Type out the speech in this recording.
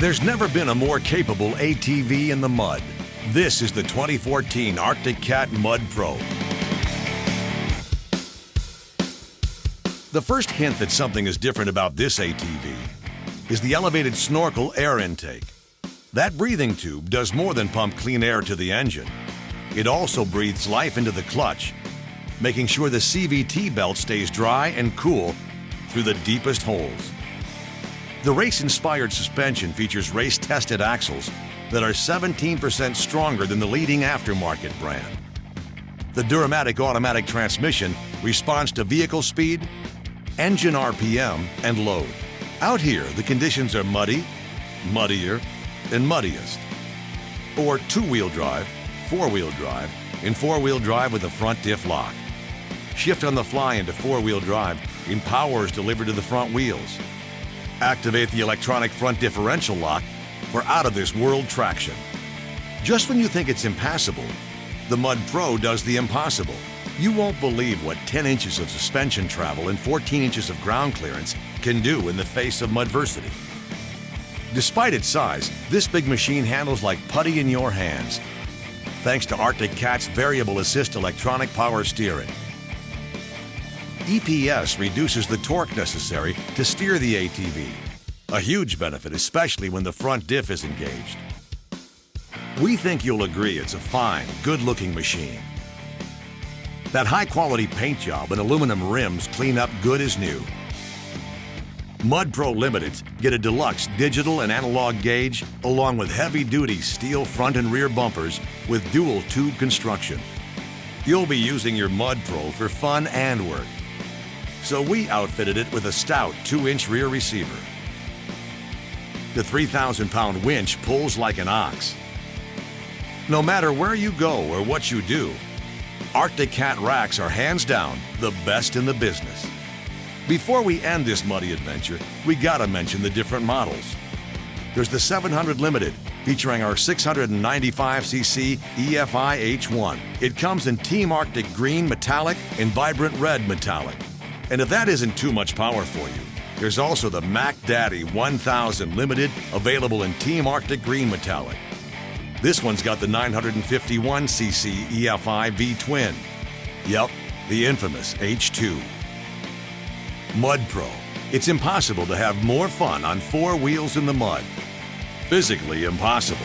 There's never been a more capable ATV in the mud. This is the 2014 Arctic Cat Mud Pro. The first hint that something is different about this ATV is the elevated snorkel air intake. That breathing tube does more than pump clean air to the engine. It also breathes life into the clutch, making sure the CVT belt stays dry and cool through the deepest holes. The race-inspired suspension features race-tested axles that are 17% stronger than the leading aftermarket brand. The Duramatic automatic transmission responds to vehicle speed, engine RPM, and load. Out here, the conditions are muddy, muddier, and muddiest. Or two-wheel drive, four-wheel drive, and four-wheel drive with a front diff lock. Shift on the fly into four-wheel drive and power is delivered to the front wheels. Activate the electronic front differential lock for out-of-this-world traction. Just when you think it's impassable, the Mud Pro does the impossible. You won't believe what 10 inches of suspension travel and 14 inches of ground clearance can do in the face of mudversity. Despite its size, this big machine handles like putty in your hands, thanks to Arctic Cat's variable assist electronic power steering. EPS reduces the torque necessary to steer the ATV, a huge benefit, especially when the front diff is engaged. We think you'll agree it's a fine, good-looking machine. That high-quality paint job and aluminum rims clean up good as new. Mud Pro Limiteds get a deluxe digital and analog gauge along with heavy-duty steel front and rear bumpers with dual tube construction. You'll be using your Mud Pro for fun and work. So we outfitted it with a stout 2-inch rear receiver. The 3,000-pound winch pulls like an ox. No matter where you go or what you do, Arctic Cat racks are hands down the best in the business. Before we end this muddy adventure, we gotta mention the different models. There's the 700 Limited, featuring our 695cc EFI H1. It comes in Team Arctic Green Metallic and Vibrant Red Metallic. And if that isn't too much power for you, there's also the Mac Daddy 1000 Limited, available in Team Arctic Green Metallic. This one's got the 951cc EFI V-twin. Yep, the infamous H2. Mud Pro. It's impossible to have more fun on four wheels in the mud. Physically impossible.